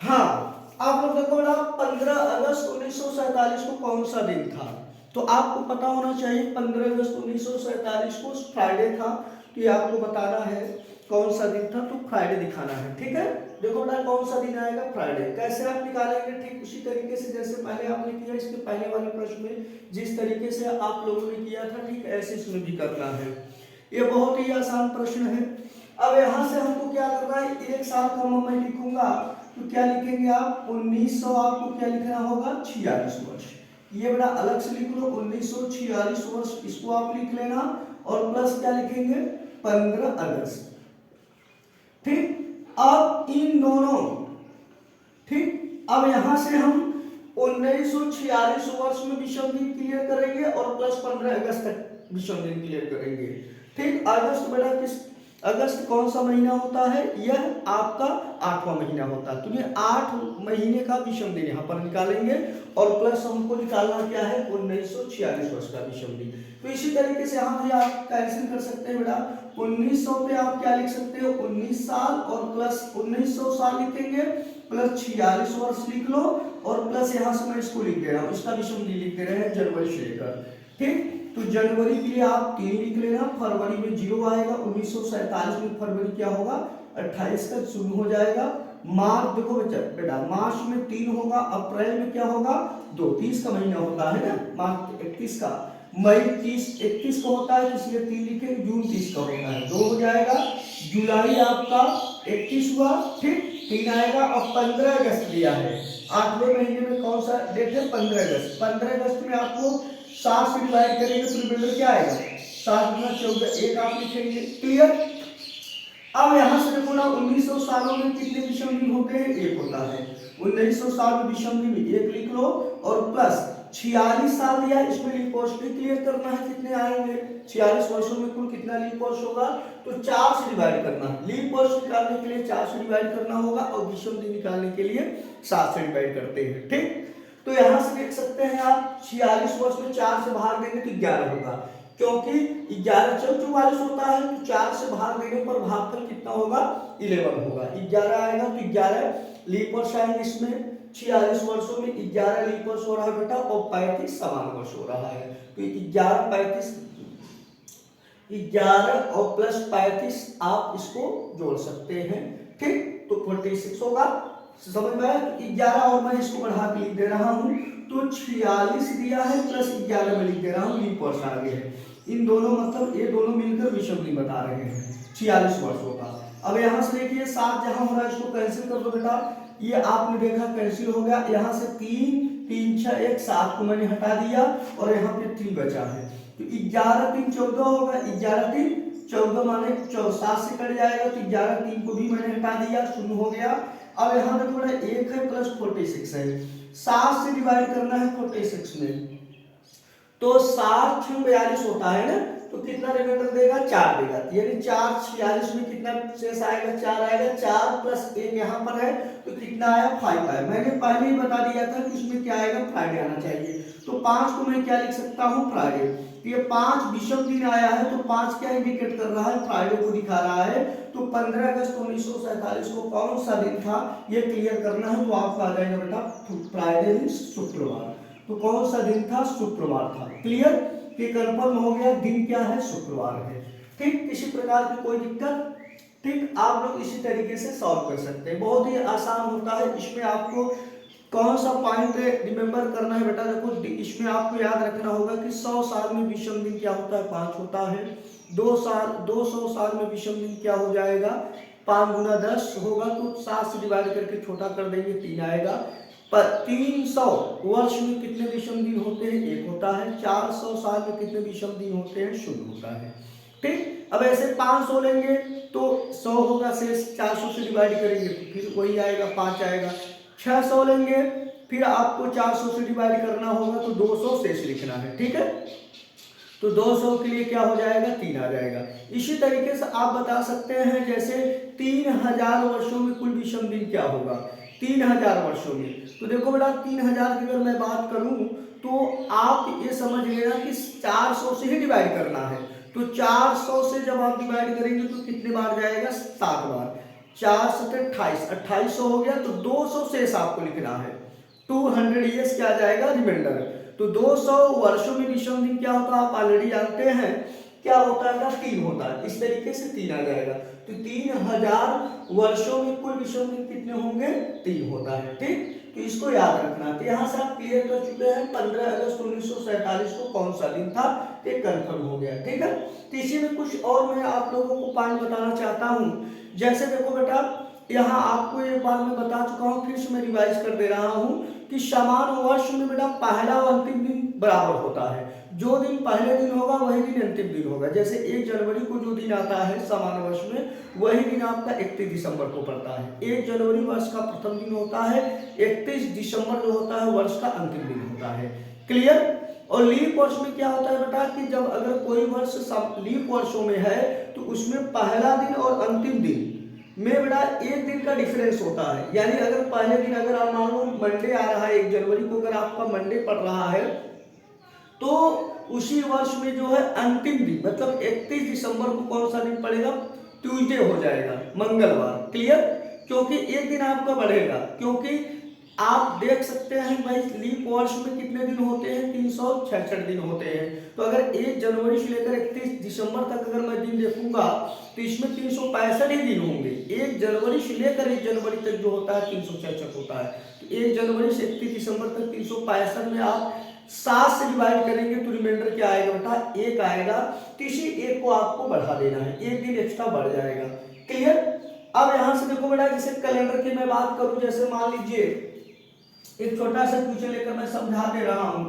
हाँ, आप लोग देखो बेटा 15 अगस्त 1947 को कौन सा दिन था? तो आपको पता होना चाहिए 15 अगस्त 1947 को फ्राइडे था। तो ये आपको बताना है कौन सा दिन था, तो फ्राइडे दिखाना है। ठीक है, देखो बेटा कौन सा दिन आएगा, फ्राइडे। कैसे आप निकालेंगे? ठीक उसी तरीके से जैसे पहले आपने किया, इसके पहले वाले प्रश्न में जिस तरीके से आप लोगों ने किया था, ठीक ऐसे इसमें भी करना है। ये बहुत ही आसान प्रश्न है। अब यहाँ से हमको क्या करना है, एक साल का मैं लिखूंगा, तो क्या लिखेंगे आप 1900, आपको क्या लिखना होगा 46 वर्ष। ये बड़ा अलग से लिख लो 1946 वर्ष, इसको आप लिख लेना। और प्लस क्या लिखेंगे 15 अगस्त। ठीक, अब इन दोनों, ठीक, अब यहां से हम 1946 वर्ष में विषम दिन क्लियर करेंगे और प्लस 15 अगस्त तक विषम दिन क्लियर करेंगे। ठीक, अगस्त बेटा किस, अगस्त कौन सा महीना होता है? यह आपका 8वां महीना होता है। तो ये 8 महीने का विषम दिन यहाँ पर निकालेंगे और प्लस हमको निकालना क्या है 1946 वर्ष का विषम दिन। तो इसी तरीके से यहाँ भी आप कैंसिल कर सकते हैं बेटा। 1900 पे आप क्या लिख सकते हो 19 साल और प्लस 1900 साल लिखेंगे, प्लस 46 वर्ष लिख लो और प्लस यहाँ से मैं इसको लिख दे रहा हूँ, इसका विषम दिन लिख दे रहे हैं जनवरी से लेकर। ठीक, तो जनवरी के लिए आप 3 लिख लेना, फरवरी में 0 आएगा, 1947 में फरवरी क्या होगा 28 तक शून्य हो जाएगा। मार्च देखो बेटा मार्च में 3 होगा, अप्रैल में क्या होगा 2, 30 का महीना होता है ना, मार्च 31 का, मई 31 का होता है इसलिए 3 लिखे, जून 30 का होता है 2 हो जाएगा, जुलाई आपका 31 हुआ, ठीक 3 आएगा। और 15 अगस्त दिया है, 8वें महीने में कौन सा डेट है 15 अगस्त। 15 अगस्त में आपको 7 से डिवाइड करेंगे तो रिमाइंडर क्या आएगा 7 गुना 14, एक आप लिखेंगे। क्लियर। अब यहां से देखो ना 1900 सालों में कितने विषम दिन होते हैं, एक होता है। 1900 साल में विषम दिन एक लिख लो और प्लस 46 साल दिया, इसमें लीप वर्ष भी क्लियर करना है, कितने आएंगे 46 वर्षों में कुल कितना लीप वर्ष होगा, तो 4 से डिवाइड करना है। लीप वर्ष निकालने के लिए 4 से डिवाइड करना होगा और विषम दिन निकालने के लिए 7 से डिवाइड करते हैं। ठीक, तो यहां से देख सकते हैं आप 46 वर्ष में 4 से भाग देंगे तो 11 होगा, क्योंकि 11 जब 44 होता है तो 4 से भाग देने पर भागफल कितना होगा 11 होगा, 11 आएगा। तो 11 लीप वर्ष आएंगे इसमें, 46 वर्षों में 11 लीप वर्ष हो रहा है बेटा और 35 समान वर्ष हो रहा है। तो 11 35 11 और प्लस 35 आप इसको जोड़ सकते हैं। ठीक, तो 46 होगा, समझ में आया। 11 और मैं इसको बढ़ा के लिख दे रहा हूं, तो 46 दिया है प्लस 11 में लिख दे रहा हूं, लीप वर्ष आगे है। इन दोनों मतलब ये दोनों मिलकर विषम दिन बता रहे हैं 46 वर्षों का। अब यहां से देखिए 7 जहां हो रहा है इसको कैंसिल कर दो बेटा, ये आपने देखा कैंसिल हो गया। यहाँ से 3 3 6 1 7 को मैंने हटा दिया और यहाँ पे 3 बचा है, तो 11 3 14 होगा, 11 3 14 माने 7 से कट जाएगा, तो 11 3 को भी मैंने हटा दिया, शून्य हो गया। अब यहाँ पे थोड़ा 1 है प्लस 46 है, 7 से डिवाइड करना है 46 में, तो 7 6 42 होता है ना, तो कितना रिमाइंडर देगा 4 देगा, यानी 4 46 में कितना शेष आएगा 4 आएगा, 4 प्लस 1 यहाँ पर है तो कितना आया 5 आया। मैंने पहले ही बता दिया था कि इसमें क्या आएगा फ्राइडे आना चाहिए, तो 5 को मैं क्या लिख सकता हूँ फ्राइडे। ये 5 विषम दिन आया है तो 5 क्या इंडिकेट कर रहा है, फ्राइडे को दिखा रहा है। तो 15 अगस्त 1947 को कौन सा दिन था ये क्लियर करना है, तो आपका आ जाएगा बेटा फ्राइडे दिन शुक्रवार। तो कौन सा दिन था, शुक्रवार था। क्लियर, ये कंफर्म हो गया, दिन क्या है शुक्रवार है। ठीक, किसी प्रकार की कोई दिक्कत? ठीक, आप लोग इसी तरीके से सॉल्व कर सकते हैं, बहुत ही आसान होता है। इसमें आपको कौन सा पॉइंट रिमेंबर करना है बेटा, देखो इसमें आपको याद रखना होगा कि 100 साल में विषम दिन क्या होता है 5 होता है, 200 साल में विषम दिन क्या हो जाएगा 5 गुना 10 होगा, तो 7 से डिवाइड करके छोटा कर देंगे 3 आएगा। पर 300 वर्ष में कितने विषम दिन होते हैं, 1 होता है। 400 साल में कितने विषम दिन होते हैं, 0 होता है। ठीक, अब ऐसे 500 लेंगे तो 100 होगा शेष, 400 से डिवाइड करेंगे तो फिर वही आएगा 5 आएगा। 600 लेंगे फिर आपको 400 से डिवाइड करना होगा तो 200 शेष लिखना है। ठीक है, तो 200 के लिए क्या हो जाएगा 3 आ जाएगा। इसी तरीके से आप बता सकते हैं जैसे 3000 वर्षों में कुल विषम दिन क्या होगा, 3000 वर्षों में। तो देखो बेटा 3000 की अगर मैं बात करूं तो आप ये समझ लेना कि 400 से ही डिवाइड करना है, तो 400 से जब आप डिवाइड करेंगे तो कितने बार जाएगा 7 बार। 4 सत्ते 28, 2800 हो गया, तो 200 शेष आपको लिखना है। 200 ईयर्स क्या आ जाएगा, रिमाइंडर। तो 200 वर्षों में विषम दिन क्या होता है आप ऑलरेडी जानते हैं, क्या होता है, 3 होता है। इस तरीके से 3 आ जाएगा। तो 3000 वर्षों में कुल विषम दिन कितने होंगे, 3 होता है। ठीक, तो इसको याद रखना। तो यहाँ से आप क्लियर कर चुके हैं 15 अगस्त 1947 को कौन सा दिन था, ये कंफर्म हो गया। ठीक है, तो इसी में कुछ और मैं आप लोगों को पॉइंट बताना चाहता हूँ। जैसे देखो बेटा, यहाँ आपको एक बार मैं बता चुका हूँ, फिर से मैं रिवाइज कर दे रहा हूँ कि समान वर्ष में बेटा पहला और अंतिम दिन बराबर होता है। जो दिन पहले दिन होगा वही दिन अंतिम दिन होगा। जैसे 1 जनवरी को जो दिन आता है समान वर्ष में, वही दिन आपका 31 दिसंबर को पड़ता है। 1 जनवरी वर्ष का प्रथम दिन होता है, 31 दिसंबर जो होता है वर्ष का अंतिम दिन होता है। क्लियर। और लीप वर्ष में क्या होता है बेटा कि जब अगर कोई वर्ष लीप वर्षों में है तो उसमें पहला दिन और अंतिम दिन में बेटा 1 दिन का डिफरेंस होता है। यानी अगर पहले दिन अगर आप मान लो मंडे आ रहा है, 1 जनवरी को अगर आपका मंडे पड़ रहा है, तो उसी वर्ष में जो है अंतिम दिन मतलब 31 दिसंबर को कौन सा दिन पड़ेगा, ट्यूसडे हो जाएगा, मंगलवार। क्लियर। क्योंकि 1 दिन आपका बढ़ेगा, क्योंकि आप देख सकते हैं भाई लीप वर्ष में कितने दिन होते हैं, 366 दिन होते हैं। तो अगर 1 जनवरी से लेकर 31 दिसंबर तक अगर मैं दिन देखूंगा तो इसमें 365 ही दिन होंगे। 1 जनवरी से लेकर 1 जनवरी तक जो होता है 366 होता है। तो 1 जनवरी से 31 दिसंबर तक 365 में आप 7 से डिवाइड करेंगे तो रिमाइंडर क्या आएगा बेटा, 1 आएगा। तो इसी 1 को आपको बढ़ा देना है, 1 दिन एक्स्ट्रा बढ़ जाएगा। क्लियर। अब यहां से देखो बेटा, जैसे कैलेंडर की मैं बात करूं, जैसे मान लीजिए एक छोटा सा क्वेश्चन लेकर मैं समझा दे रहा हूं।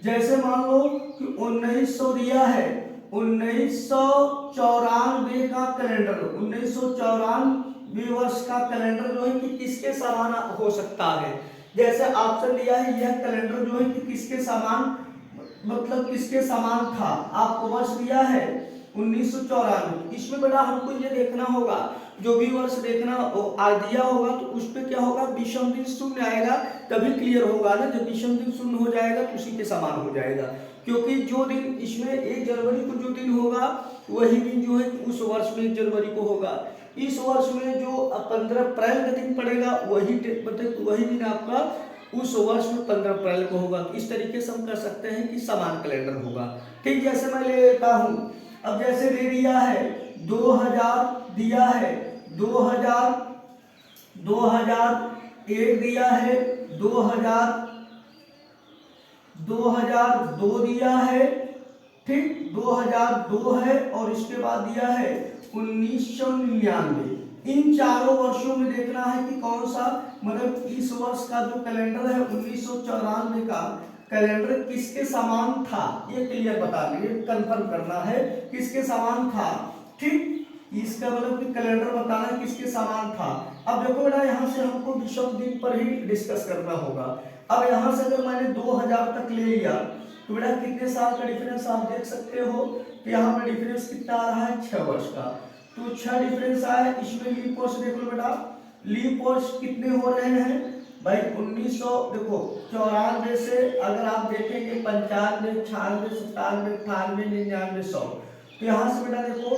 जैसे मान लो कि 1900 दिया है, 1994 का कैलेंडर, 1994 वर्ष का कैलेंडर जो है कि किसके समान हो सकता है। जैसे ऑप्शन दिया है, यह कैलेंडर जो है कि किसके समान मतलब किसके समान था। आपको वर्ष दिया है 1994। इसमें बेटा हमको ये देखना होगा, जो भी वर्ष देखना दिया होगा तो उस पर क्या होगा, विषम दिन शून्य आएगा, तभी क्लियर होगा ना। जब विषम दिन शून्य हो जाएगा तो उसी के समान हो जाएगा। क्योंकि जो दिन इसमें 1 जनवरी को जो दिन होगा वही दिन जो है उस वर्ष में 1 जनवरी को होगा। इस वर्ष में जो 15 अप्रैल का दिन पड़ेगा वही मतलब वही दिन आपका उस वर्ष में 15 अप्रैल को होगा। इस तरीके से हम कर सकते हैं कि समान कैलेंडर होगा। ठीक, जैसे मैं ले लेता हूं, अब जैसे दे दिया है 2000 दिया है, 2001 दिया है, 2002 दिया है, ठीक 2002 है, और इसके बाद दिया है 1999। इन चारों वर्षों में देखना है कि कौन सा मतलब इस वर्ष का जो कैलेंडर है 1994 का कैलेंडर किसके समान था, ये क्लियर बताना, ये कंफर्म करना है किसके समान था। ठीक, इसका मतलब कि कैलेंडर बताना किसके समान था। अब देखो बेटा, यहाँ से हमको विषम दिन पर ही डिस्कस करना होगा। अब यहाँ से अगर मैंने 2000 तक ले लिया तो बेटा कितने साल का डिफरेंस आप देख सकते हो कि यहाँ पर डिफरेंस कितना आ रहा है, 6 वर्ष का। तो 6 डिफरेंस आया। इसमें लीप वर्ष देख लो बेटा, लीप वर्ष कितने हो रहे हैं भाई, 1900 देखो 94 से अगर आप देखेंगे 95, 96, 97, 98, 99, 100। तो यहाँ से बेटा देखो,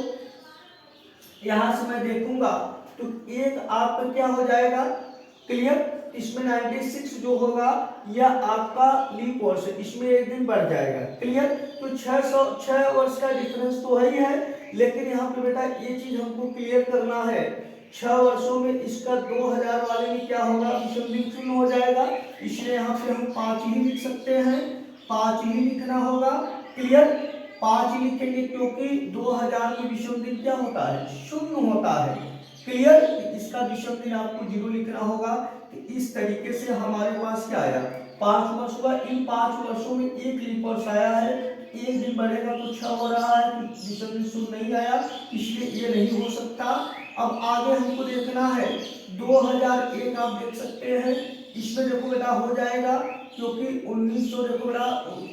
यहाँ से मैं देखूंगा तो एक आपका क्या हो जाएगा, क्लियर। इसमें 96 जो होगा यह आपका लीप वर्ष है, इसमें 1 दिन बढ़ जाएगा। क्लियर। तो 6 वर्ष का डिफरेंस तो है ही है, लेकिन यहाँ पे बेटा ये चीज हमको क्लियर करना है, 6 वर्षों में इसका 2000 वाले में क्या होगा, विषम दिन शून्य हो जाएगा। इसलिए यहाँ पे हम 5 ही लिख सकते हैं, 5 ही लिखना होगा। क्लियर, 5 ही लिखेंगे क्योंकि 2000 में विषम दिन क्या होता है, शून्य होता है। क्लियर, इसका विषम दिन आपको 0 लिखना होगा। इस तरीके से हमारे पास क्या आया, 5 वर्ष हुआ। इन 5 वर्षों में एक लीप वर्ष आया है, 1 दिन बढ़ेगा तो 6 हो रहा है, विषम दिन शून्य नहीं आया, इसलिए ये नहीं हो सकता। अब आगे हमको देखना है 2001 आप देख सकते हैं, इसमें देखो बेटा हो जाएगा क्योंकि 1900 देखो बेटा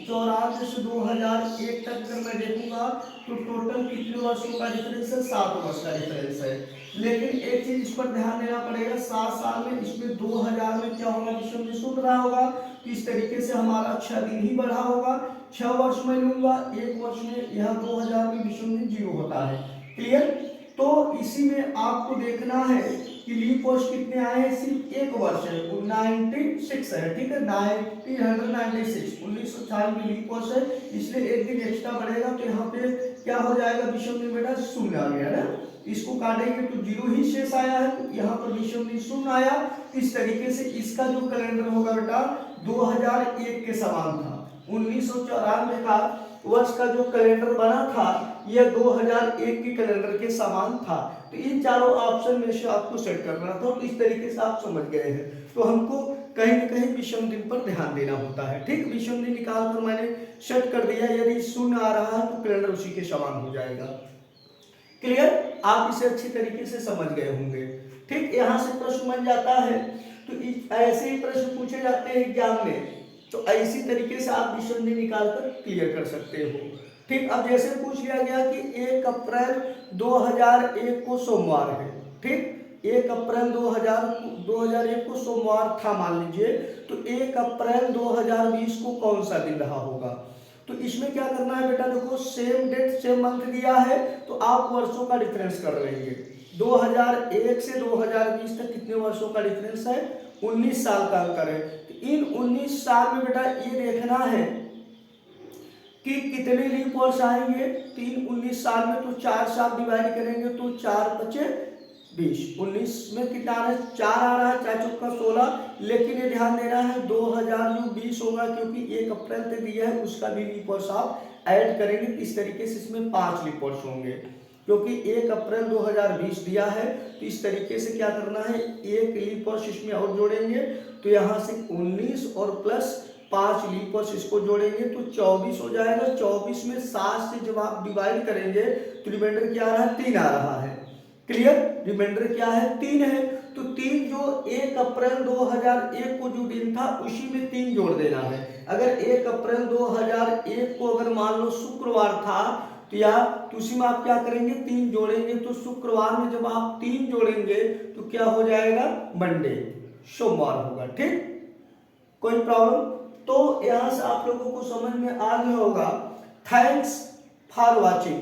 94 से 2001 तक अगर मैं देखूंगा तो टोटल कितने वर्षों का डिफरेंस है, 7 वर्ष का डिफरेंस है। लेकिन एक चीज इस पर ध्यान देना पड़ेगा, 7 साल में इसमें 2000 में क्या होगा, विषम दिन शून्य रहा होगा, तो इस तरीके से हमारा 6 दिन ही बढ़ा होगा। 6 वर्ष में लूंगा, 1 वर्ष में यह 2000 में विषम दिन 0 होता है। क्लियर। तो इसी में आपको देखना है कि लीप वर्ष कितने आए हैं, सिर्फ एक वर्ष है, 96 है, ठीक है, 1996 1996 लीप वर्ष है, इसलिए एक दिन एक्स्ट्रा बढ़ेगा, तो यहाँ पे क्या हो जाएगा विषम दिन बेटा, शून्य आ गया ना, इसको काटेंगे तो जीरो ही शेष आया है, तो यहाँ पर विषम दिन शून्य आया। इस तरीके से इसका जो कैलेंडर होगा बेटा 2001 के समान था। 1994 का वर्ष का जो कैलेंडर बना था यह 2001 के कैलेंडर के समान था। तो इन चारों ऑप्शन में से आपको सेट करना था, तो इस तरीके से आप समझ गए हैं। तो हमको कहीं न कहीं विषम दिन पर ध्यान देना होता है, ठीक। विषम दिन निकाल कर मैंने सेट कर दिया, यदि शून्य आ रहा है तो कैलेंडर उसी के समान हो जाएगा। क्लियर, आप इसे अच्छी तरीके से समझ गए होंगे, ठीक। यहाँ से प्रश्न बन जाता है, तो ऐसे ही प्रश्न पूछे जाते हैं एग्जाम में, तो ऐसी तरीके से आप विषम दिन निकालकर क्लियर कर सकते हो, ठीक। अब जैसे पूछ लिया गया कि 1 अप्रैल 2001 को सोमवार है, ठीक, 1 अप्रैल 2001 को सोमवार था मान लीजिए, तो 1 अप्रैल 2020 को कौन सा दिन रहा होगा। तो इसमें क्या करना है बेटा, देखो सेम डेट सेम मंथ दिया है, तो आप वर्षों का डिफरेंस कर लेंगे। 2001 से 2020 तक कितने वर्षों का डिफरेंस है, 19 साल का अंतर है। तो इन 19 साल में बेटा ये देखना है कि कितने लीप वर्ष आएंगे। 19 साल में तो 4 साल डिवाइड करेंगे तो 4 पचे 20, 19 में कितना आ रहा है, 4 आ रहा है, 4 चौका 16, लेकिन ये ध्यान देना है 2020 होगा, क्योंकि 1 अप्रैल से दिया है उसका भी लीप वर्ष आप ऐड करेंगे। इस तरीके से इसमें 5 लीप वर्ष होंगे, क्योंकि 1 अप्रैल 2020 दिया है, तो इस तरीके से क्या करना है, एक लीप वर्ष इसमें और जोड़ेंगे, तो यहाँ से 19 और प्लस 5 लीप वर्ष इसको जोड़ेंगे तो 24 हो जाएगा। 24 में 7 से जब आप डिवाइड करेंगे तो रिमाइंडर क्या आ रहा है, 3 आ रहा है। क्लियर, रिमाइंडर क्या है, 3 है। तो 3 जो 1 अप्रैल 2001 को जो दिन था उसी में 3 जोड़ देना है। अगर 1 अप्रैल 2001 को अगर मान लो शुक्रवार था, तो या तो उसी में आप क्या करेंगे, 3 जोड़ेंगे, तो शुक्रवार में जब आप 3 जोड़ेंगे तो क्या हो जाएगा, मंडे, सोमवार होगा, ठीक। कोई प्रॉब्लम, तो यहां से आप लोगों को समझ में आ गया होगा। Thanks for watching.